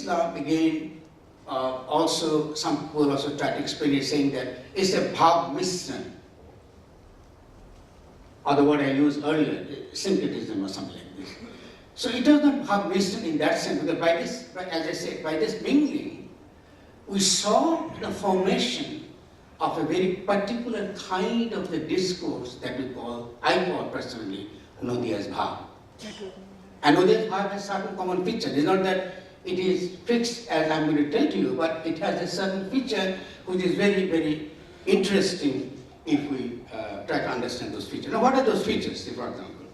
Islam, again, also some people also try to explain it, saying that it's a bhav misran, or the word I used earlier, syncretism or something like this. So it does not have wisdom in that sense, because by this, as I said, by this mingling, we saw the formation of a very particular kind of the discourse that I call personally, Naudiyas Bhav. And Naudiyas Bhav has certain common feature. It's not that it is fixed as I'm going to tell to you, but it has a certain feature which is very, very interesting if we try to understand those features. Now, what are those features, for example?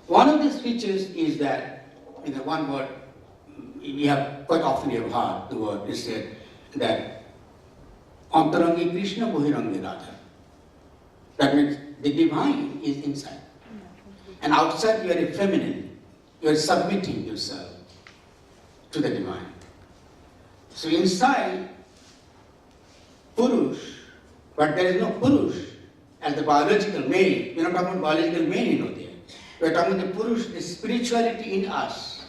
One of these features is that, in the one word, we have quite often you have heard the word is said that Antarangi Krishna Bahirangi Radha. That means the divine is inside. And outside you are a feminine. You are submitting yourself to the divine. So inside, Purush, but there is no Purush as the biological male. We are not talking about biological male, there. We are talking about the Purush, the spirituality in us.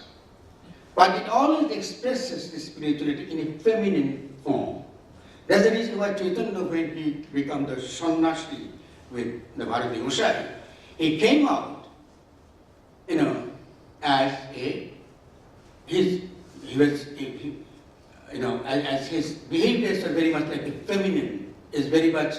But it always expresses the spirituality in a feminine form. That's the reason why Chaitanya, when he became the sannyasi with the Bharati Gosai, he came out, as as his behaviors are very much like a feminine, is very much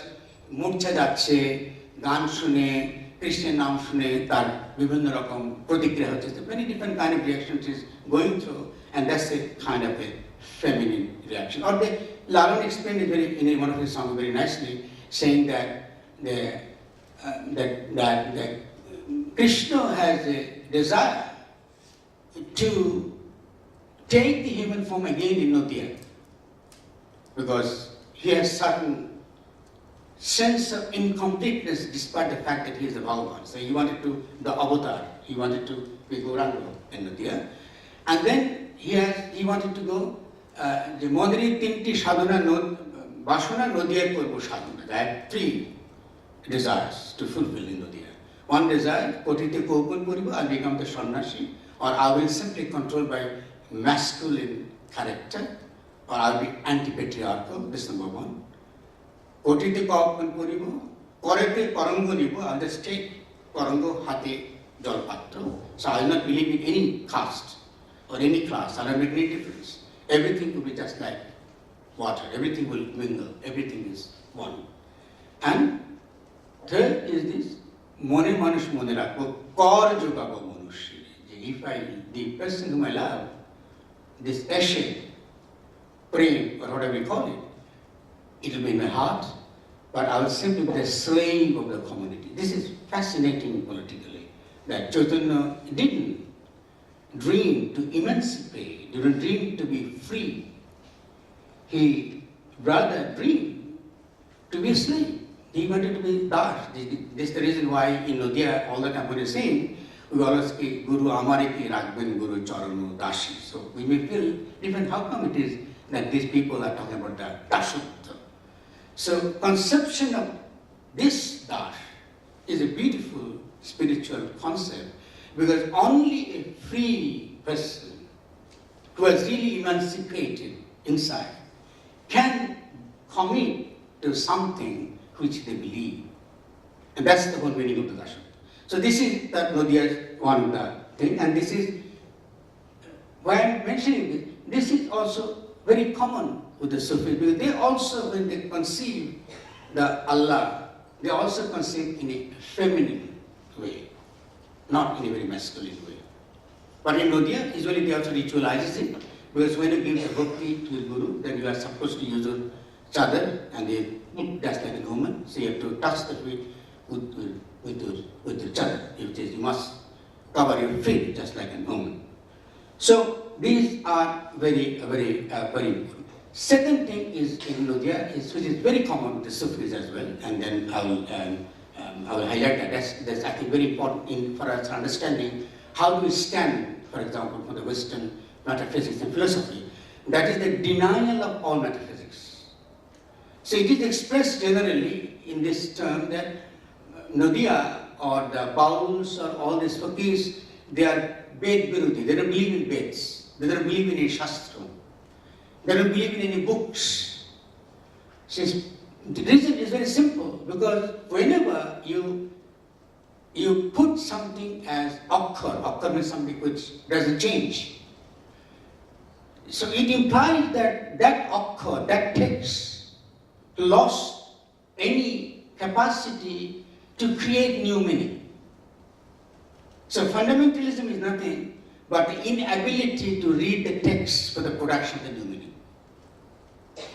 murcha jacche, gan shune, Krishna naam shune, tar vibhinna rakam pratikriya hocche, many different kind of reactions is going through, and that's a kind of a feminine reaction. Or Lalan explained it in one of his songs very nicely, saying that that Krishna has a desire to take the human form again in Naudya, because he has certain sense of incompleteness despite the fact that he is the Bhagavan. So he wanted to, the avatar, he wanted to be Gauranga in Naudya. And then he wanted to go, the Mondri Tinti Sadhana Vasana Naudya Korbo Sadhana. I had 3 desires to fulfill in Naudya. One desire, Kotite Kopan Puribo, I'll become the sannyasi, or I will simply controlled by masculine character, or I'll be anti-patriarchal, this is number 1. Kotite Kopan Puribo, Korete Korango Nibo, I'll just take Korango Hate Jolpatro. So I will not believe in any caste or any class, I'll not make any difference. Everything will be just like water, everything will mingle, everything is one. And third is this, Mone Manush Mone Rakbo, Kor Jugabo Manushi. If the person whom I love, this Eshe, praying, or whatever we call it, it will be in my heart, but I will simply be the slave of the community. This is fascinating politically, that Chaitanya didn't dream to emancipate, didn't dream to be free. He rather dreamed to be a slave. He wanted to be Das. This is the reason why in Naudya, all the time when you sing, we always say, Guru Amare ki Raghben Guru Charano Dashi. So we may feel different. How come it is that these people are talking about the Dashutta? So conception of this Dash is a beautiful spiritual concept, because only a free person who has really emancipated inside can commit to something which they believe. And that's the whole meaning of the Dashutta. So this is that Naudya's one thing, and this is, why I'm mentioning this is also very common with the Sufis, because they also, when they conceive the Allah, they also conceive in a feminine way, not in a very masculine way. But in Naudya, usually they also ritualizes it, because when you give the bhakti to the Guru, then you are supposed to use a chadar, and they put just like a woman, so you have to touch the feet with the chadar. You must cover your feet just like a woman. So these are very important. Second thing is in Naudya, which is very common with the Sufis as well, and then I will highlight that. That's I think very important for us understanding how do we stand, for example, for the Western metaphysics and philosophy. That is the denial of all metaphysics. So it is expressed generally in this term that Naudya or the Bauls or all these fakirs, they are Ved Virudhi, they don't believe in Veds. They don't believe in any Shastra. They don't believe in any books. Says, the reason is very simple, because whenever you put something as occur means something which doesn't change. So it implies that that text lost any capacity to create new meaning. So fundamentalism is nothing but the inability to read the text for the production of the new meaning.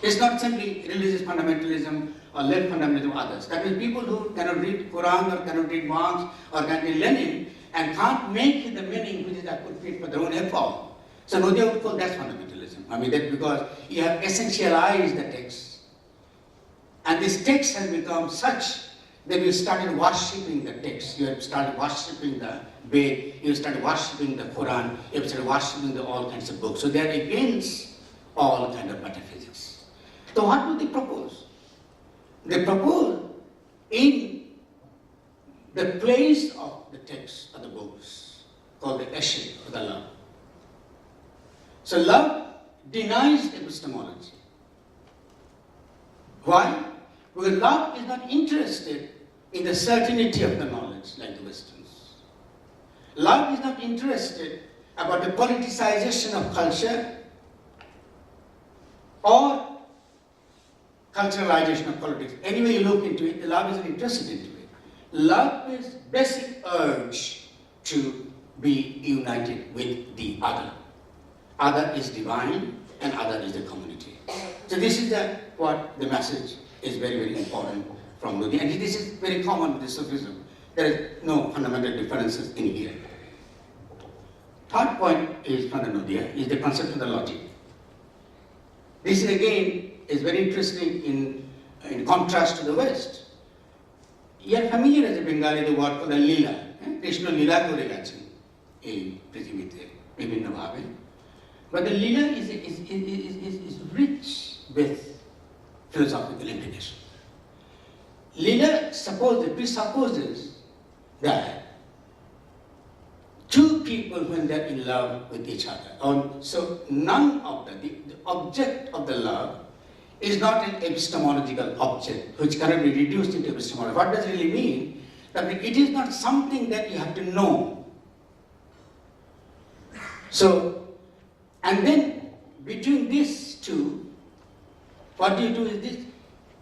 It's not simply religious fundamentalism or left fundamentalism or others. That means people who cannot read Quran or cannot read Marx or cannot read Lenin and can't make the meaning which is appropriate for their own effort. So Nadia would call that fundamentalism. I mean, that's because you have essentialized the text. And this text has become such that you started worshipping the text. You have started worshipping the Ved, you started worshipping the Quran, you have started worshipping all kinds of books. So they are against all kinds of metaphysics. So what do they propose? They propose in the place of the text of the books called the Eshik, or the love. So love denies epistemology. Why? Because love is not interested in the certainty of the knowledge like the Westerns. Love is not interested about the politicization of culture or culturalization of politics. Any way you look into it, love isn't interested into it. Love is basic urge to be united with the other. Other is divine and other is the community. So this is what the message is very, very important from Nadia. And this is very common with Sufism. There is no fundamental differences in here. Third point is from the Nadia is the concept of the logic. This again is very interesting in contrast to the West. You are familiar as a Bengali the word called the Lila. Krishna Lila kore gacchen ei prithibite bibhinno bhabe. But the Lila is rich with philosophical implication. Lila presupposes that two people, when they're in love with each other, so none of the object of the love is not an epistemological object which cannot be reduced into epistemology. What does it really mean? That it is not something that you have to know. So, and then between these two, what you do is this: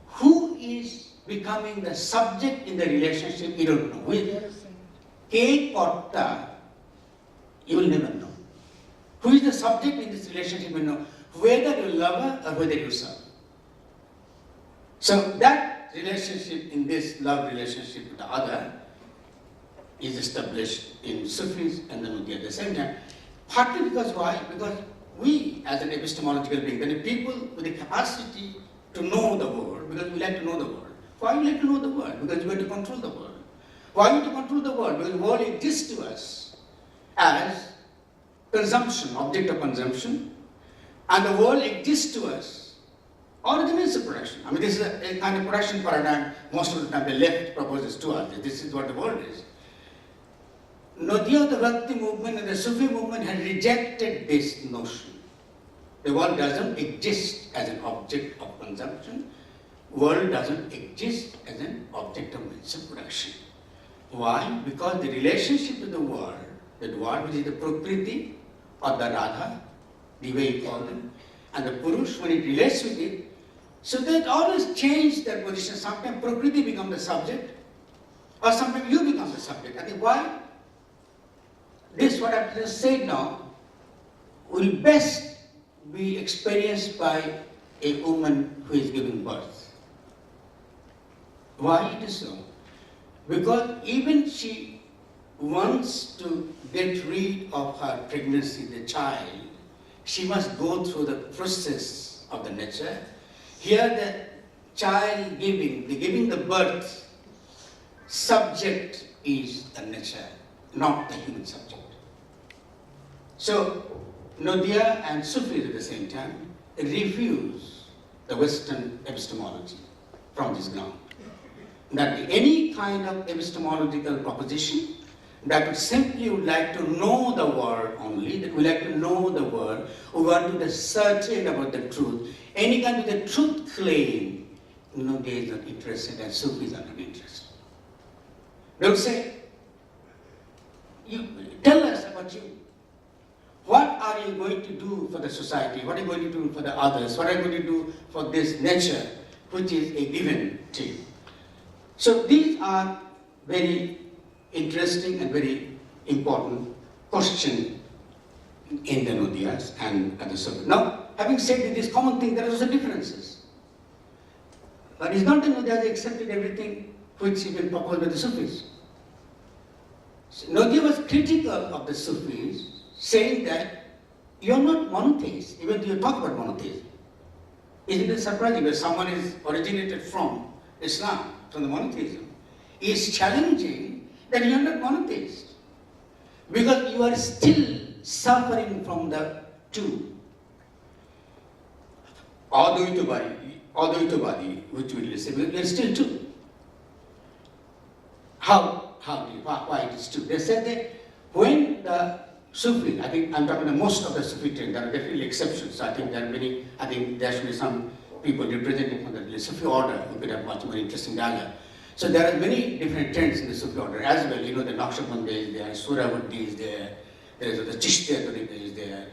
who is becoming the subject in the relationship? You don't know. With K Porta, you will never know. Who is the subject in this relationship? You will know whether you love her or whether you serve. So that relationship, in this love relationship with the other, is established in Sufis and the Nadia at the same time. Partly because why? Because we, as an epistemological being, then people with the capacity to know the world, because we like to know the world. Why we like to know the world? Because we want to control the world. Why we want to control the world? Because the world exists to us as consumption, object of consumption, and the world exists to us. Origin is a production. I mean, this is a kind of production paradigm most of the time the left proposes to us. This is what the world is. Nadia, the Bhakti movement and the Sufi movement had rejected this notion. The world doesn't exist as an object of consumption. World doesn't exist as an object of means of production. Why? Because the relationship with the world which is the Prakriti or the Radha, the way you call them, and the Purush, when it relates with it, so they always change their position. Sometimes Prakriti becomes the subject, or sometimes you become the subject. I think why? This, what I've just said now, will best be experienced by a woman who is giving birth. Why it is so? Because even she wants to get rid of her pregnancy, the child, she must go through the process of the nature. Here the child giving the birth, subject is the nature, not the human subject. So Nadia and Sufis at the same time refuse the Western epistemology from this ground. That any kind of epistemological proposition that simply would like to know the word only, that we like to know the word, we want to be certain about the truth. Any kind of the truth claim, they are not interested and Sufis are not interested. They would say, you tell us about you. What are you going to do for the society? What are you going to do for the others? What are you going to do for this nature, which is a given to you? So these are very interesting and very important questions in the Naudiyas and at the Sufis. Now, having said this common thing, there are also differences. But it's not the Naudiyas accepted everything which has been proposed by the Sufis. So, Naudiya was critical of the Sufis, saying that you are not monotheists, even though you talk about monotheism. Isn't it surprising that someone is originated from Islam, from the monotheism? He is challenging that you are not monotheist, because you are still suffering from the two. Advaitavadi, which we will say, we are still two. Why it is two? They said that when the Sufi, I think I'm talking about most of the Sufi trend, there are definitely exceptions. I think there are many, I think there should be some people representing from the Sufi order who could have much more interesting dialogue. So there are many different trends in the Sufi order as well. The Naqshbandi is there, Suravardhi is there, there is the Chishtiya Tariqa is there,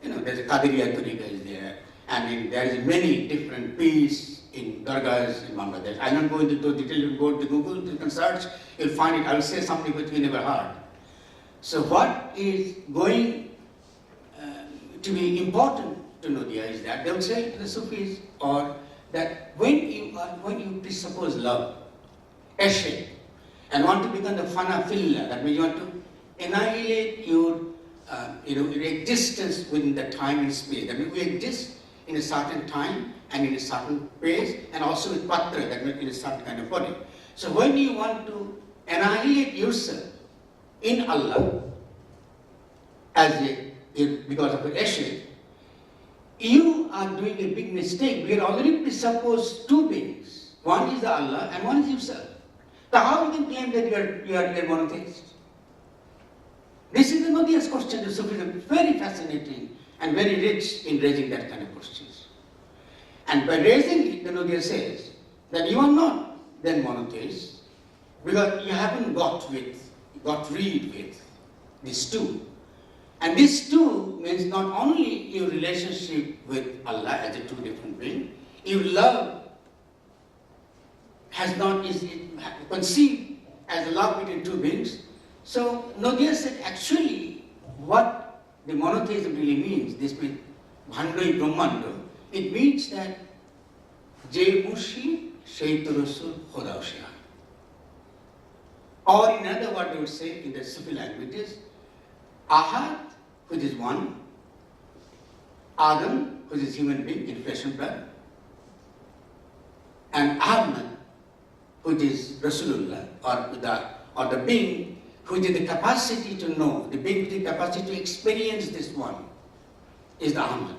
there's a Qadiriya Tariqa is there, and there is many different peers in dargahs in Bangladesh. I'm not going into detail, you go to Google, you can search, you'll find it. I will say something which we never heard. So what is going to be important to Naudiya is that they will say to the Sufis, or that when you presuppose love, ishq, and want to become the fana fillah, that means you want to annihilate your existence within the time and space. That means we exist in a certain time and in a certain place, and also with patra, that means in a certain kind of body. So when you want to annihilate yourself in Allah, because of the ishq, you are doing a big mistake. We are already presupposed two beings. One is the Allah and one is yourself. So how you can claim that you are monotheist? This is the Naudiya's question to Sufism, very fascinating and very rich in raising that kind of questions. And by raising it, the Naudiya says that you are not then monotheist, because you haven't got rid with these two. And these two means not only your relationship with Allah as a two different beings, your love is conceived as a love between two beings. So Naudiya said actually what the monotheism really means, this means Bhandoi Brahmando, it means that Je Murshid Shaitu Rasul Khuda Shah. Or in other words, they would say in the Sufi languages, Ahad, which is one, Adam, which is human being in flesh and blood, and Ahmad, which is Rasulullah, or the being which is the capacity to know, the being with the capacity to experience this one, is the Ahmad.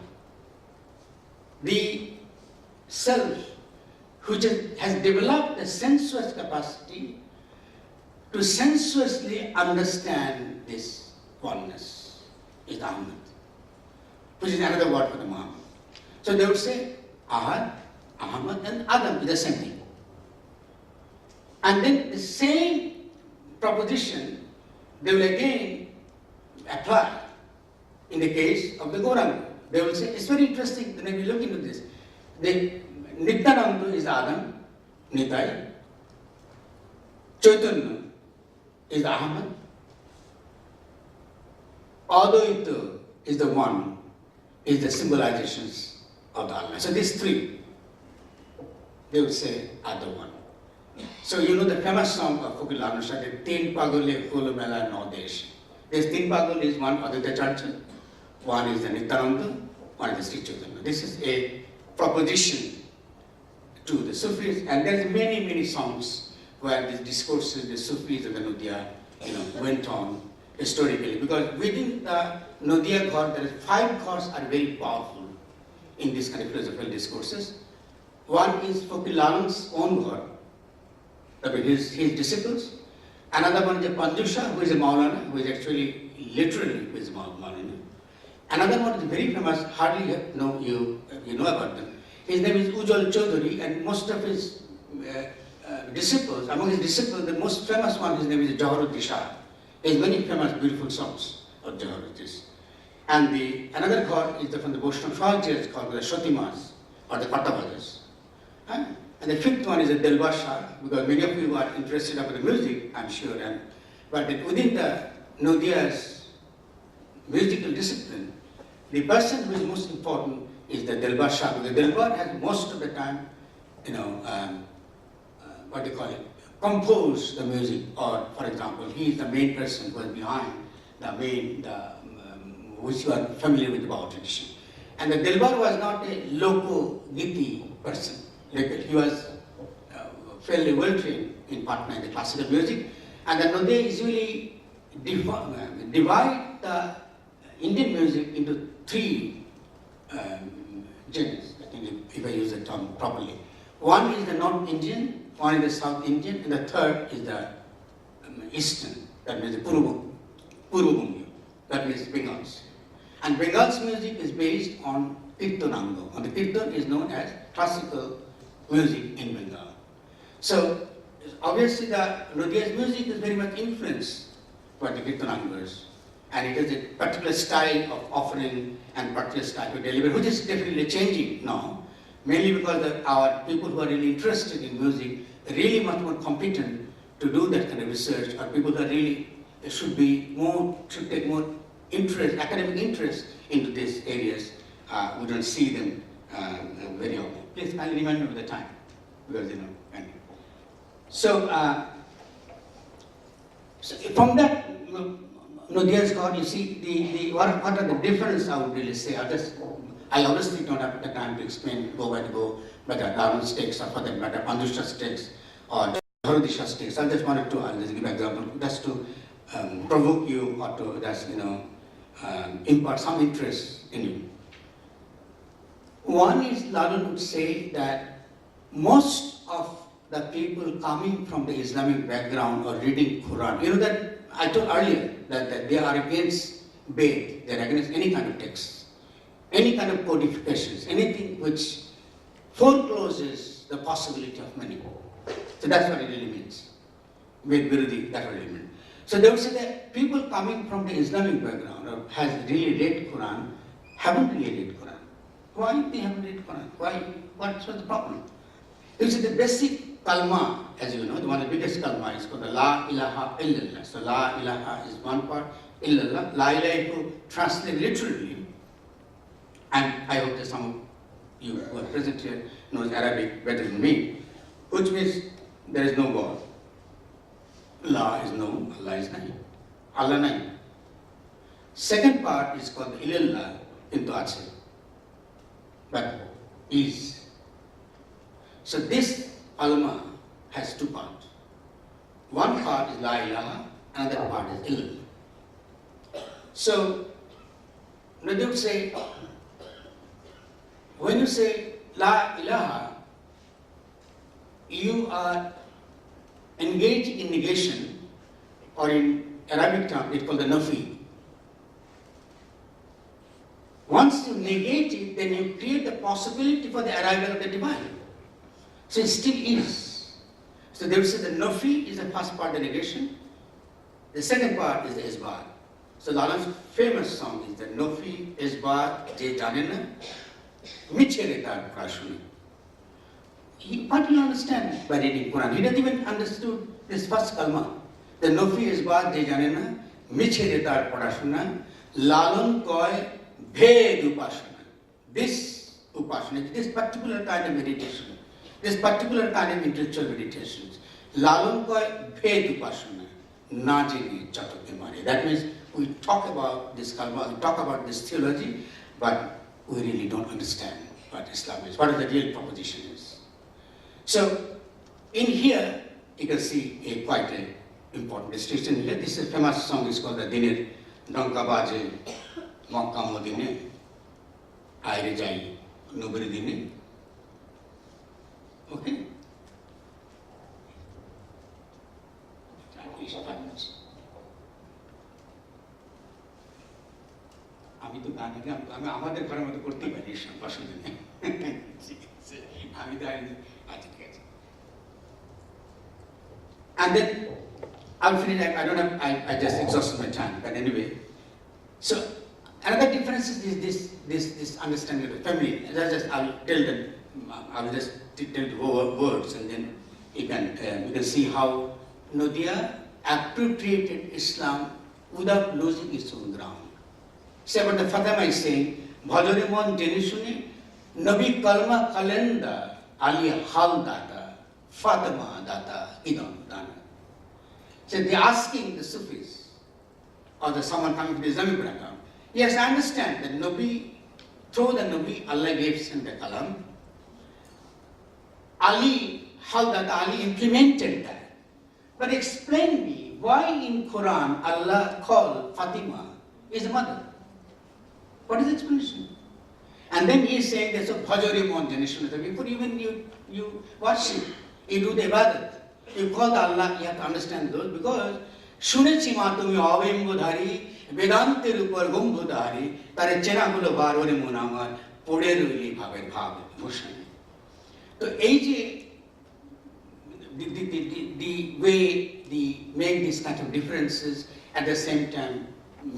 The self, which has developed the sensuous capacity to sensuously understand this oneness, is the Ahmad, which is another word for the Muhammad. So they would say Ahad, Ahmad, and Adam is the same thing. And then the same proposition they will again apply in the case of the Gauranga. They will say, it's very interesting when we look into this. The Nityananda is Adam, Nitai. Chaitanya is Ahmad. Advaita is the one, is the symbolizations of the Allah. So these three, they would say, are the one. So you know the famous song of Fakir Lal Shah, the Teen Pagole Holo Mela No Desh. This Teen Pagol is one Advaita Chaitanya, one is the Nityananda, one is the Sri Chaitanya. This is a proposition to the Sufis, and there's many songs where these discourses, the Sufis and the Naudiya, went on historically. Because within the Naudiya Ghar, there are 5 ghars are very powerful in this kind of philosophical discourses. One is Fakir Lal's own ghar, his disciples. Another one is a Panjusha, who is a Maulana, who is actually literally who is Maulana. Another one is very famous, hardly know you know about them. His name is Ujjwal Chaudhary, and most of his disciples, among his disciples, the most famous one, his name is Jawaharlal Shah. He has many famous, beautiful songs of Jawaharlal. And another god is from the Vaishnava Swajas called the Shatimas or the Pattabhajas. And the fifth one is the Delbar Shah, because many of you are interested about the music, I'm sure. But within the Nodiya's musical discipline, the person who is most important is the Delbar Shah, because Delbar has most of the time, compose the music, or for example, he is the main person who is behind which you are familiar with about tradition. And the Dilbar was not a loco-giti person. He was fairly well trained in Patna in the classical music. And the Nodiya usually divide the Indian music into three genres, I think if I use the term properly. One is the North Indian, one is the South Indian, and the third is the Eastern, that means the Purvabhumya, that means Bengals. And Bengal's music is based on Kirtananga. And the Kirtan is known as classical music in Bengal. So obviously the Nodiya's music is very much influenced by the Kirtanangas. And it is a particular style of offering and particular style to deliver, which is definitely changing now. Mainly because our people who are really interested in music are really much more competent to do that kind of research, or people who are really should take more interest, academic interest into these areas. We don't see them very often. Please kindly remind me of the time, because So from that Nodiya's god, you see what are the difference, I would really say. I obviously don't have the time to explain whether Darwin's text, or for that matter Panjusha's text or Jawaharlal text. I just wanted to just give an example, just to provoke you, or to just impart some interest in you. One is, Lalun would say that most of the people coming from the Islamic background or reading Quran, that I told earlier that they are against Ved, they are against any kind of text, any kind of codifications, anything which forecloses the possibility of many. So that's what it really means. Ved Virudhi, that's what it means. So they would say that people coming from the Islamic background or has really read Quran haven't really read Quran. Why they haven't read Quran? Why? What's the problem? You see, the basic kalma, as you know, one of the biggest kalma is called the La ilaha illallah. So La ilaha is one part, illallah. La ilaha, if you translate literally, and I hope that some of you who are present here knows Arabic better than me, which means there is no God. La is no, Allah is nahi. Allah nahi. Second part is called illallah into Ache. But is. So this alma has two parts. One part is La ilaha, another part is illallah. So they would say, when you say La ilaha, you are engaging in negation, or in Arabic term, it's called the nafi. Once you negate it, then you create the possibility for the arrival of the divine. So it still is. So they would say the nafi is the first part, the negation. The second part is the isbat. So Lala's famous song is the nafi, isbat, je janena, miche retar prashuni. What do you understand by reading Quran? He doesn't even understood this first kalma. The nafi is bad je janena, miche retar padashuna, lalon koi bhed upasana. This upasana, this particular kind of meditation, this particular kind of intellectual meditation, lalon koi bhed upasana, na jene chatoke mare. That means we talk about this kalma, we talk about this theology, but we really don't understand what Islam is, what the real proposition is. So, in here, you can see quite an important distinction here. This is a famous song, it's called the Dinir Danka Baje Makka Modine Aire Jai Nobari Dine. Okay? আমি আমাদের ঘরের মতো করতেই পারি, অসুবিধা নেই। আমি তো আচ্ছা ঠিক আছে। And then I'll finish. I don't have. I just exhausted my time. But anyway, so another difference is this understanding of the family. I'll tell them. I'll just tell the words, and then you can see how Nadia appropriated Islam without losing its own ground. Say what the Fatima is saying. Bhajore mon jene shune Nabi kalma kalenda Ali hal data Fatima data idam dana. So they're asking the Sufis or the someone coming from the Islamic background. Yes, I understand that Nabi, through the Nabi, Allah gave him the kalam. Ali, how that Ali implemented that. But explain me why in Quran Allah called Fatima his mother. What is the explanation? And then he is saying there's a Bhajori mon generation. Before even you worship, you do the ibadat. You call the Allah, you have to understand those because শুনেছি মা তুমি অবিম্বধারী বেদান্তের উপর গম্ভধারী তারে চেনাগুলো বারোরে মন আমার পড়ে রইলি ভাবের ভাব ভূষণে। তো এই যে the way they make these kind of differences at the same time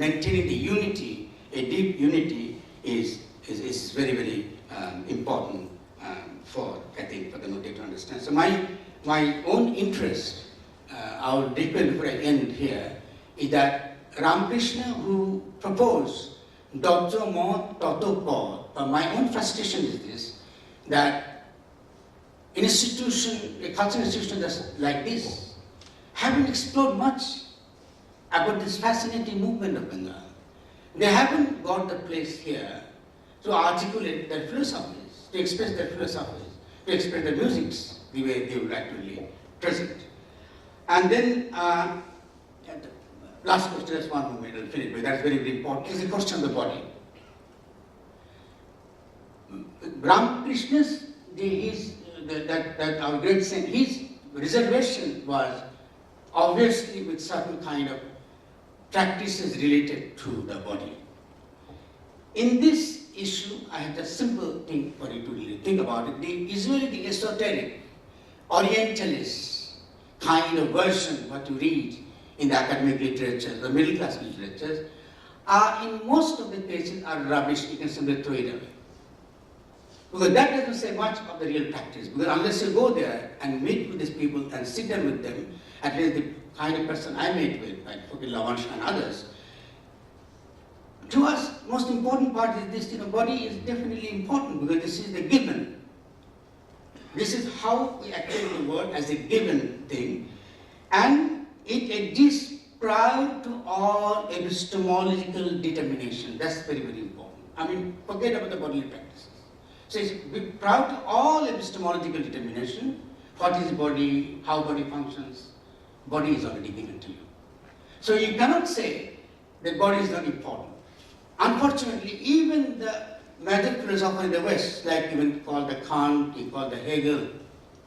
maintaining the unity, a deep unity is very, very important for, I think, for the Nadia to understand. So my own interest, our deeper before I end here, is that Ramakrishna, who proposed Dr. Mo Toto Pod, my own frustration is this, that an institution, a cultural institution that's like this, haven't explored much about this fascinating movement of Bengal. They haven't got the place here to articulate their philosophies, to express their philosophies, to express their musics the way they would like to present. And then, last question, just one moment, I'll finish, but that's very, very important, is the question of the body. Ramakrishna's, that our great saint, his reservation was obviously with certain kind of practices related to the body. In this issue, I have a simple thing for you to really think about it. Usually the esoteric, orientalist kind of version, what you read in the academic literature, the middle class literatures, are in most of the cases are rubbish, you can simply throw it away. Because that doesn't say much of the real practice. Because unless you go there and meet with these people and sit there with them, at least the kind of person I met with, like Fakir Lavansh and others, to us, most important part is this, body is definitely important because this is the given. This is how we accept the world as a given thing, and it exists prior to all epistemological determination. That's very, very important. I mean, forget about the bodily practices. So it's prior to all epistemological determination, what is body, how body functions, body is already given to you. So you cannot say that body is not important. Unfortunately, even the major philosophers in the West, like even called the Kant, you call the Hegel,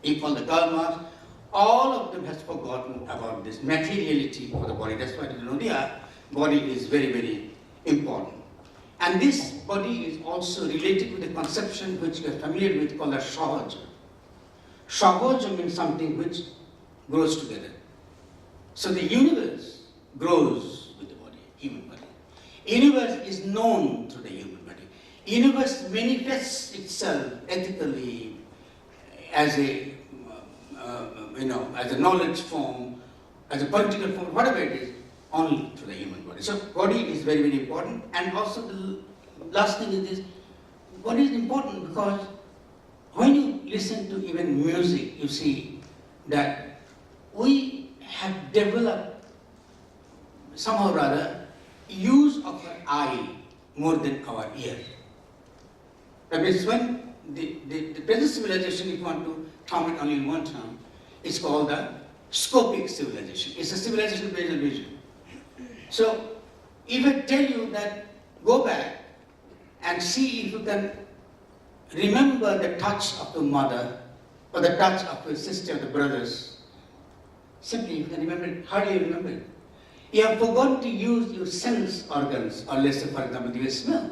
you call the Karl Marx, all of them has forgotten about this materiality of the body. That's why in Nadia, body is very, very important. And this body is also related to the conception which we are familiar with called the Sahaja. Sahaja means something which grows together. So the universe grows with the body, human body. Universe is known through the human body. Universe manifests itself ethically as a, as a knowledge form, as a political form, whatever it is, only through the human body. So body is very, very important. And also the last thing is this, body is important because when you listen to even music, you see that we have developed somehow or other use of our eye more than our ear. That means when the present civilization, if you want to term it only in one term, is called the scopic civilization. It's a civilization based on vision. So if I tell you that go back and see if you can remember the touch of your mother or the touch of your sister or the brothers, simply you can remember it. How do you remember it? You have forgotten to use your sense organs, or let's say, for example, your smell.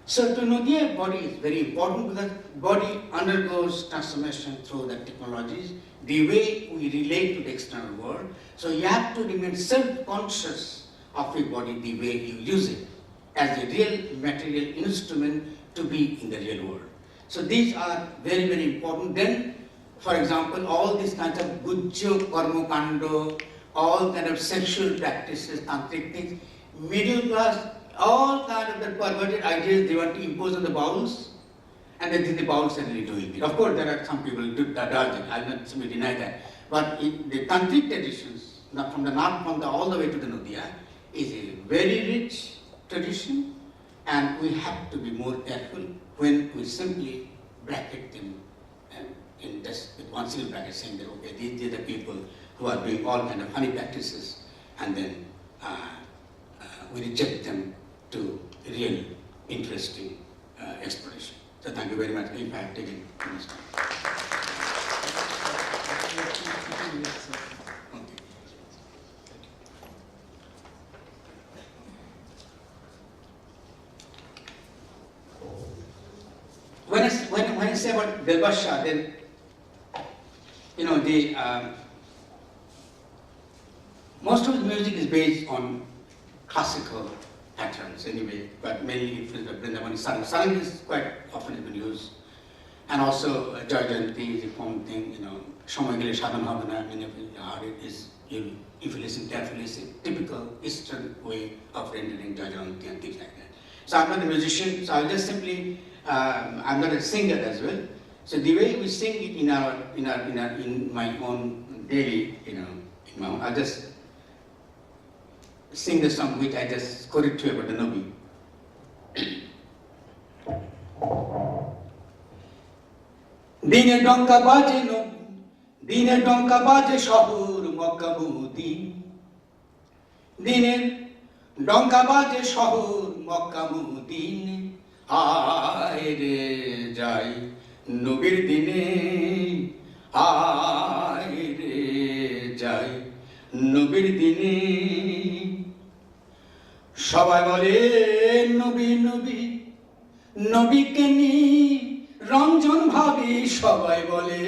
So to Nadia, body is very important because body undergoes transformation through the technologies, the way we relate to the external world. So you have to remain self-conscious of your body, the way you use it as a real material instrument to be in the real world. So these are very, very important. Then, for example, all these kinds of gujjo, karma kando, all kind of sexual practices, tantric things, middle class, all kind of the perverted ideas they want to impose on the bowels, and they think the bowels are really doing it. Of course, there are some people who do that, I will not simply deny that. But in the tantric traditions, from the North Pantha all the way to the Nadia, is a very rich tradition, and we have to be more careful when we simply bracket them in this, with one single bracket, saying that, okay, these are the people who are doing all kind of honey practices, and then we reject them to real interesting exploration. So thank you very much if I have taken this time. When I say about Dilbasha, then most of the music is based on classical patterns anyway, but mainly influenced by Vrindavani Sarang. Sarang is quite often been used. And also Jai Jayanti is a common thing, Shomoy Gele Sadhan Habana, many of you heard it is, if you listen carefully, it's a typical Eastern way of rendering Jai Jayanti and things like that. So I'm not a musician, so I'll just simply, I'm not a singer as well. So the way we sing it in my own daily, I'll just sing the song which I just quoted to you about the Nabi. Dine donka baje no, dine donka baje shahur Mokka Mudin. Dine donka baje shahur Mokka Mudin. Haay re jai Nobir dine, haay re jai Nobir dine. সবাই বলে নবী নবী নবীকে নিয়ে রঞ্জন ভাবি সবাই বলে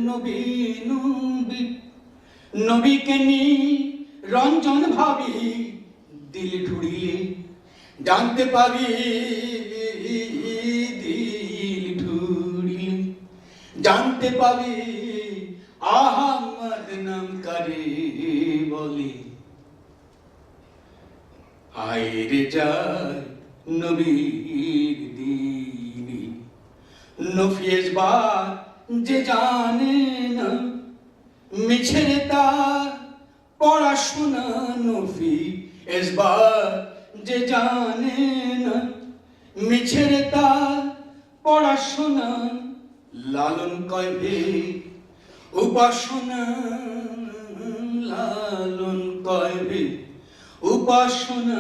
নবী নবী নবীকে নিয়ে রঞ্জন ভাবি দিল ঢুড়িয়ে জানতে পাবি দিল ঢুড়িয়ে জানতে পাবি আহমদ নাম করে বলে আইরে যায় নবীর দিনে নফিয়েস বা যে জানে না মিছের তার পড়াশোনা নফি এসবার যে জানে না মিছের তার পড়াশোনা লালন কয় ভেদ উপাসনা লালন কয় ভেদ উপাসনা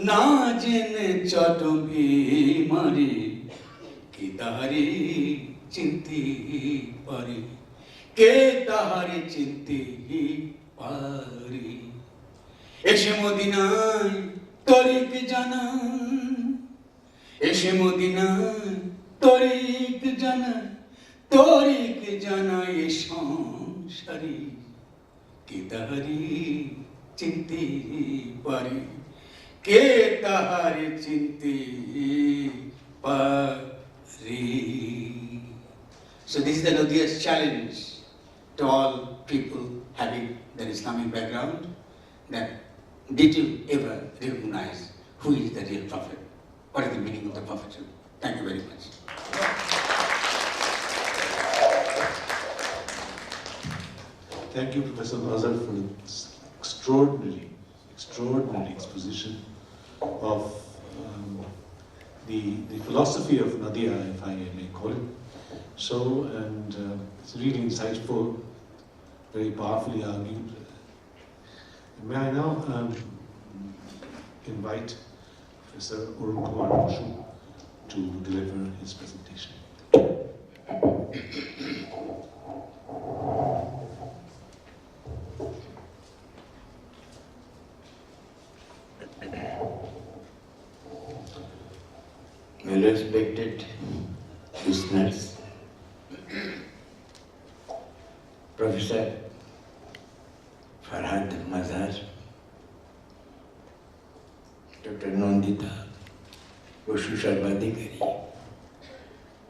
না জেনে চটবে মারে কে তাহারে চিনতে পারে কে তাহারে চিনতে পারে এসে মদিনায় তরিক জানান এসে মদিনায় তরিক জানায় সংসারে কে তাহারে চিনতে পারে কে তাহারে চিনতে পারে. So this is the Nadia's challenge to all people having their Islamic background, that did you ever recognize who is the real prophet? What is the meaning of the prophethood? Thank you very much. Thank you, Professor Nazar, for this extraordinary exposition of the philosophy of Nadia, if I may call it so, and it's really insightful, very powerfully argued. May I now invite Professor Arun Kumar Boshu to deliver his presentation. Well-respected listeners, Professor Farhad Mazhar, Dr. Nandita Boshu Sarvadikari,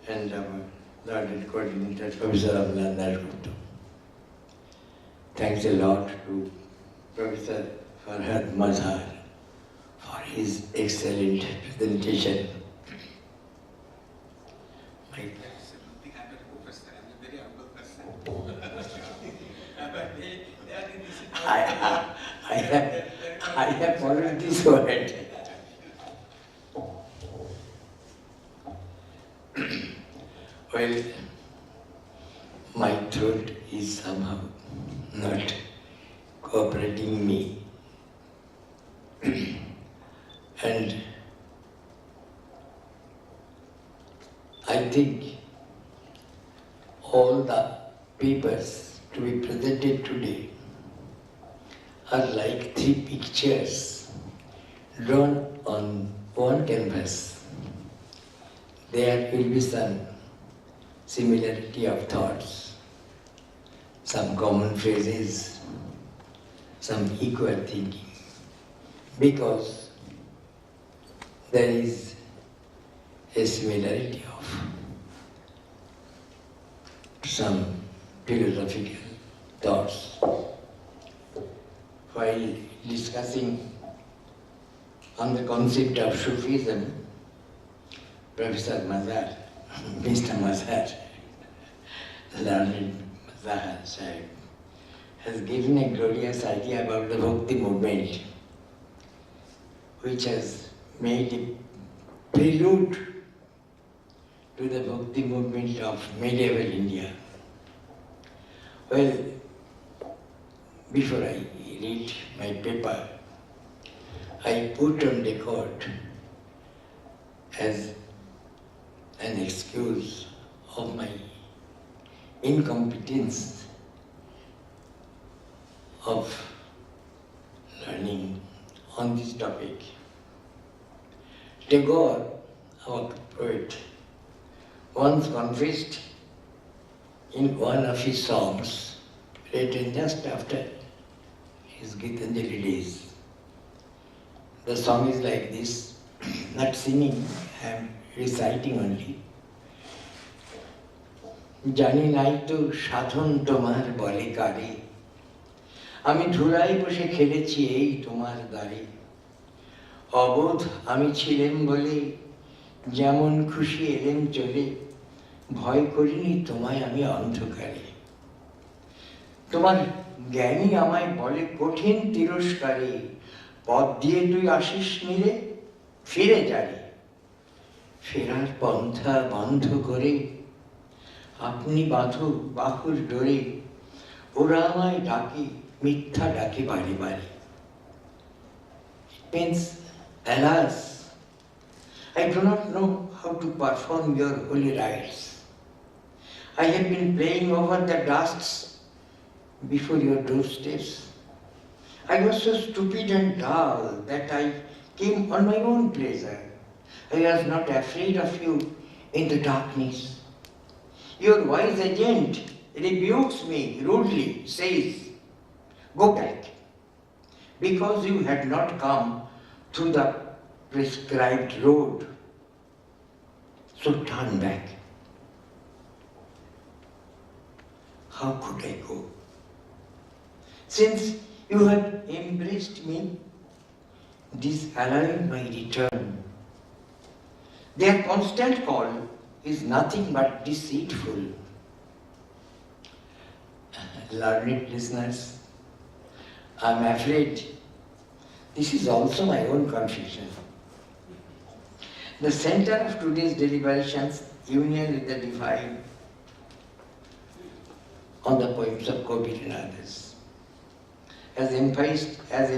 and our learned coordinator, Professor Abhilan Dasgupta. Thanks a lot to Professor Farhad Mazhar for his excellent presentation. I have followed this word. Well, my throat is somehow not cooperating me. And I think all the papers to be presented today are like three pictures drawn on one canvas. There will be some similarity of thoughts, some common phrases, some equal thinking, because there is a similarity of some philosophical thoughts. While discussing on the concept of Sufism, Professor Mazhar, Mr. Mazhar, learned Mazhar Sahib, has given a glorious idea about the Bhakti movement, which has made a prelude to the Bhakti movement of medieval India. Well, before I read my paper, I put on record as an excuse of my incompetence of learning on this topic. Tagore, our poet, once confessed in one of his songs, written just after his Gitanjali days. The song is like this, not singing, I am reciting only. জানি নাই তো সাধন তোমার বলে কারে, আমি ধুলায় বসে খেলেছি এই তোমার দ্বারে, অবোধ আমি ছিলেম বলে যেমন খুশি এলেম চলে, ভয় করিনি তোমায় আমি অন্ধকারে। তোমার জ্ঞানী আমায় বলে কঠিন তিরস্কারে, পথ দিয়ে তুই আসিস নিরে ফিরে যারে, ফেরার পন্থা বন্ধ করে আপনি বাঁধো বাহুর ডোরে, ওরা আমায় ডাকে মিথ্যা ডাকে বারে বারে। It means, alas, I do not know how to perform your holy rites. I have been playing over the dusts before your doorsteps. I was so stupid and dull that I came on my own pleasure. I was not afraid of you in the darkness. Your wise agent rebukes me rudely, says, go back, because you had not come through the prescribed road. So turn back. How could I go? Since you have embraced me, disallowing my return. Their constant call is nothing but deceitful. Learned listeners, I'm afraid this is also my own confusion. The center of today's deliberations, union with the divine, on the poems of Kabir and others, as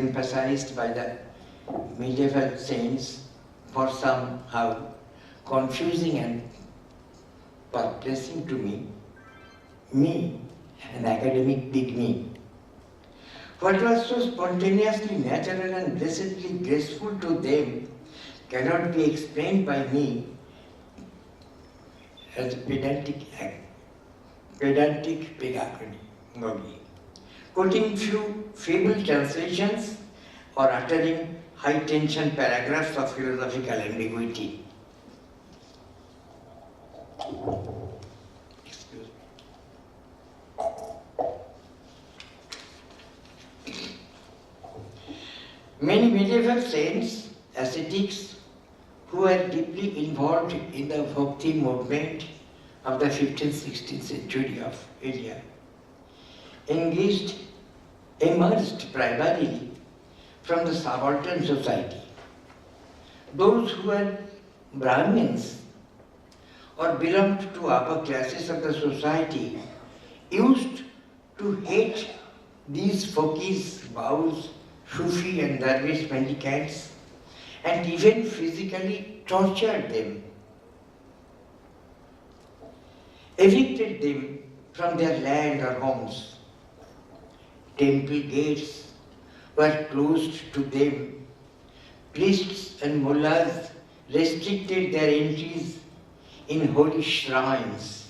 emphasized by the medieval saints, for somehow confusing and perplexing to me, an academic pygmy. What was so spontaneously natural and blessedly graceful to them cannot be explained by me as a pedantic pedagogy, quoting few feeble translations or uttering high-tension paragraphs of philosophical ambiguity. Excuse me. Many medieval saints, ascetics, who were deeply involved in the Bhakti movement of the 15th, 16th century of India, emerged primarily from the subaltern society. Those who were Brahmins or belonged to upper classes of the society used to hate these fakis, baus, Sufi and Darwish mendicants, and even physically tortured them, evicted them from their land or homes. Temple gates were closed to them. Priests and mullahs restricted their entries in holy shrines.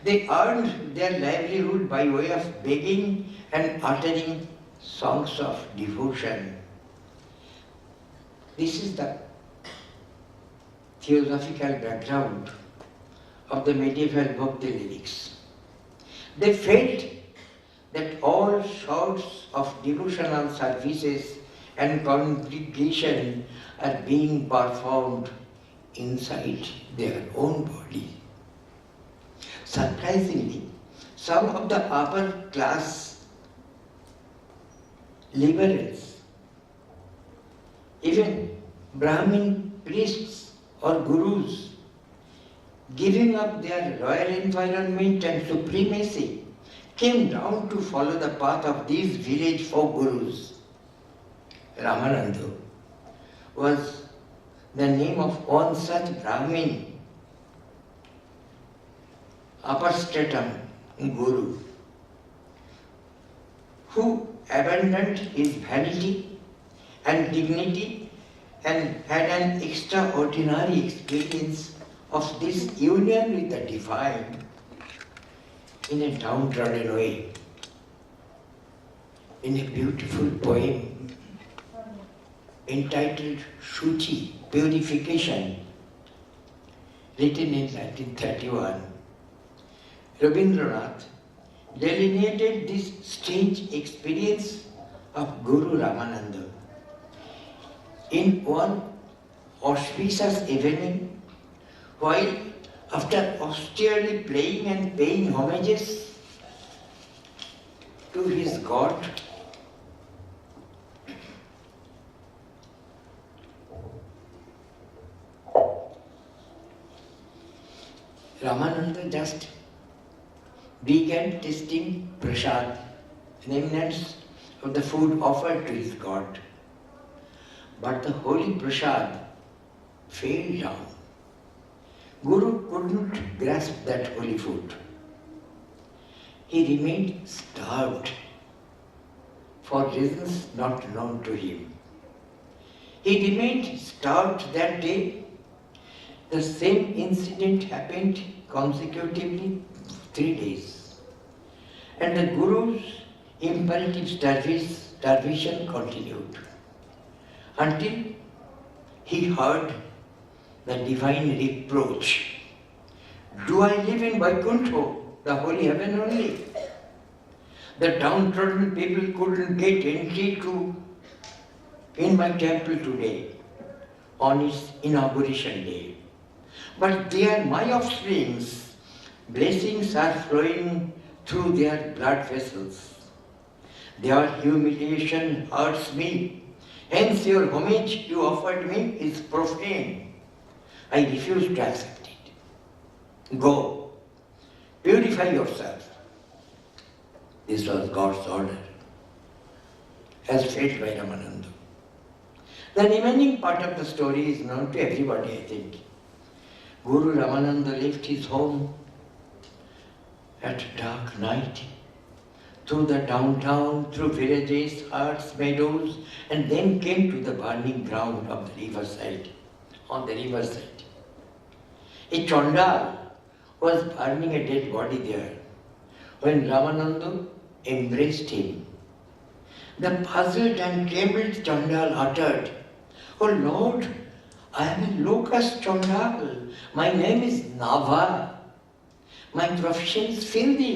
They earned their livelihood by way of begging and uttering songs of devotion. This is the theosophical background of the medieval Bhakti lyrics. They felt that all sorts of devotional services and congregation are being performed inside their own body. Surprisingly, some of the upper class liberals, even Brahmin priests or gurus, giving up their royal environment and supremacy, came down to follow the path of these village folk gurus. Ramananda was the name of one such Brahmin, upper stratum guru, who abandoned his vanity and dignity and had an extraordinary experience of this union with the divine in a downtrodden way. In a beautiful poem entitled Shuchi, Purification, written in 1931, Rabindranath delineated this strange experience of Guru Ramananda. In one auspicious evening, while after austerely playing and paying homages to his God, Ramananda just began tasting prasad, remnants of the food offered to his God. But the holy prasad fell down. Guru could not grasp that holy food. He remained starved for reasons not known to him. He remained starved that day. The same incident happened consecutively 3 days. And the Guru's imperative starvation continued until he heard the divine reproach. Do I live in Vaikuntha, the holy heaven only? The downtrodden people couldn't get entry in my temple today on its inauguration day. But they are my offsprings. Blessings are flowing through their blood vessels. Their humiliation hurts me. Hence your homage you offered me is profane. I refuse to accept it. Go, purify yourself. This was God's order, as felt by Ramananda. The remaining part of the story is known to everybody, I think. Guru Ramananda left his home at dark night, through the downtown, through villages, huts, meadows, and then came to the burning ground of the riverside, on the riverside. A Chandal was burning a dead body there. When Ramananda embraced him, the puzzled and trembled Chandal uttered, "Oh Lord, I am a locust Chandal. My name is Nava. My profession is filthy.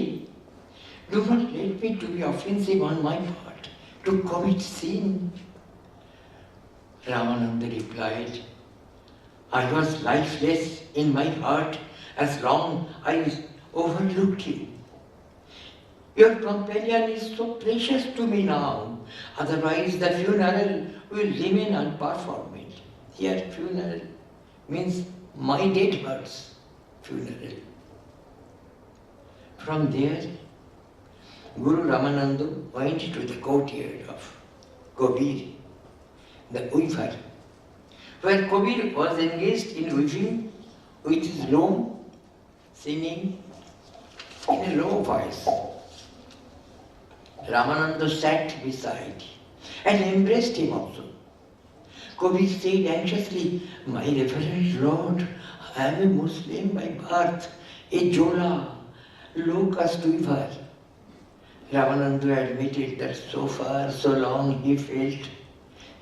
Do not let me to be offensive on my part, to commit sin." Ramananda replied, "I was lifeless in my heart as long as I overlooked you. Your companion is so precious to me now, otherwise the funeral will remain unperformed." Here funeral means my dead heart's funeral. From there, Guru Ramananda went to the courtyard of Kabir, the weaver, where Kabir was engaged in weaving with his loom, singing in a low voice. Ramananda sat beside and embraced him also. Kabir said anxiously, "My reverend Lord, I am a Muslim by birth, a Jola, locust weaver." Ramananda admitted that so far, so long he felt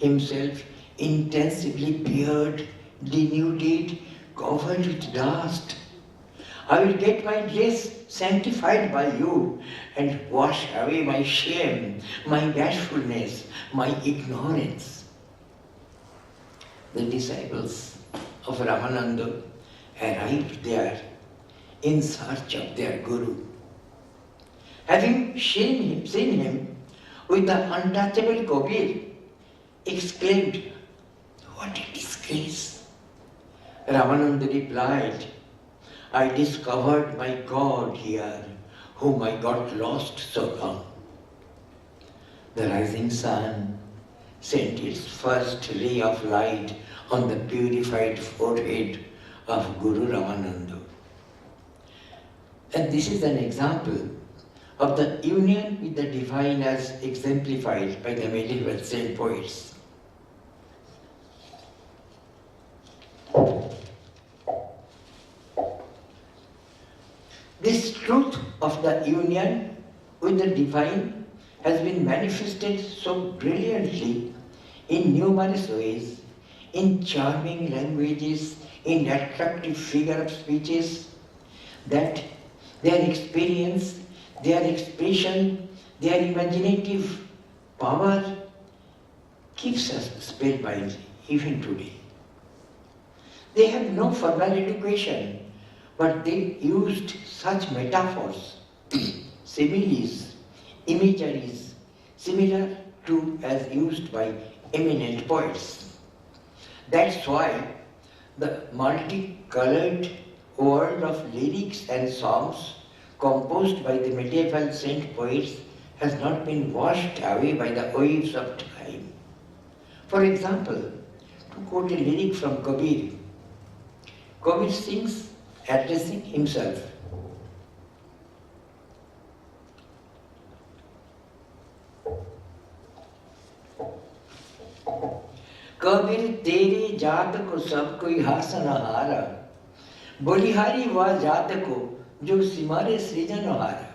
himself intensively bared, denuded, covered with dust. "I will get my dress sanctified by you and wash away my shame, my bashfulness, my ignorance." The disciples of Ramananda arrived there in search of their Guru. Having seen him with the untouchable Kabir, exclaimed, "What a disgrace!" Ramananda replied, "I discovered my God here, whom I got lost so long." The rising sun sent its first ray of light on the purified forehead of Guru Ramananda. And this is an example of the union with the divine as exemplified by the medieval saint poets. This truth of the union with the divine has been manifested so brilliantly in numerous ways, in charming languages, in attractive figure of speeches, that their experience, their expression, their imaginative power keeps us spellbound even today. They have no formal education, but they used such metaphors, similes, imageries, similar to as used by eminent poets. That's why the multicolored world of lyrics and songs composed by the medieval saint poets has not been washed away by the waves of time. For example, to quote a lyric from Kabir, Kabir sings addressing himself. Kabir तेरे जात को सब कोई हासनहारा, बलिहारी वह जात को जो सिमारे सृजनहारा,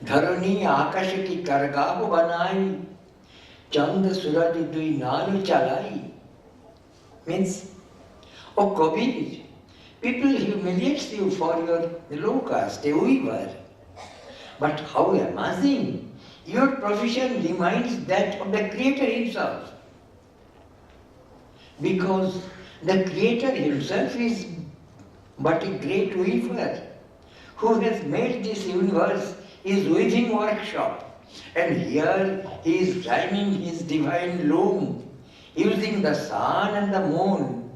धरणी आकाश की करगाह बनाई, चंद सूरज दुई नानु चलाई. Means, oh Kabir, people humiliate you for your low caste, a weaver. But how amazing! Your profession reminds that of the Creator Himself. Because the Creator Himself is but a great weaver who has made this universe his weaving workshop. And here he is rhyming his divine loom, using the sun and the moon,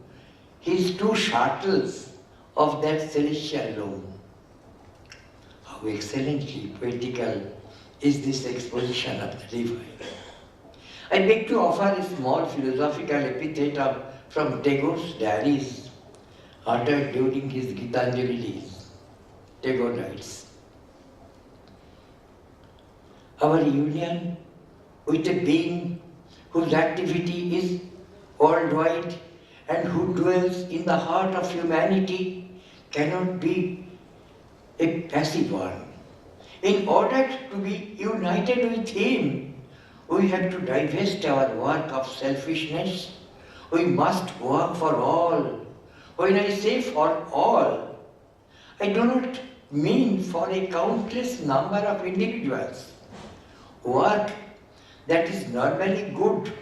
his two shuttles of that celestial loom. How excellently poetical is this exposition of the divine. I beg to offer a small philosophical epithet from Tagore's diaries uttered during his Gitanjali days. Tagore writes, "Our union with a being whose activity is worldwide and who dwells in the heart of humanity cannot be a passive one. In order to be united with Him, we have to divest our work of selfishness. We must work for all. When I say for all, I do not mean for a countless number of individuals. Work that is normally good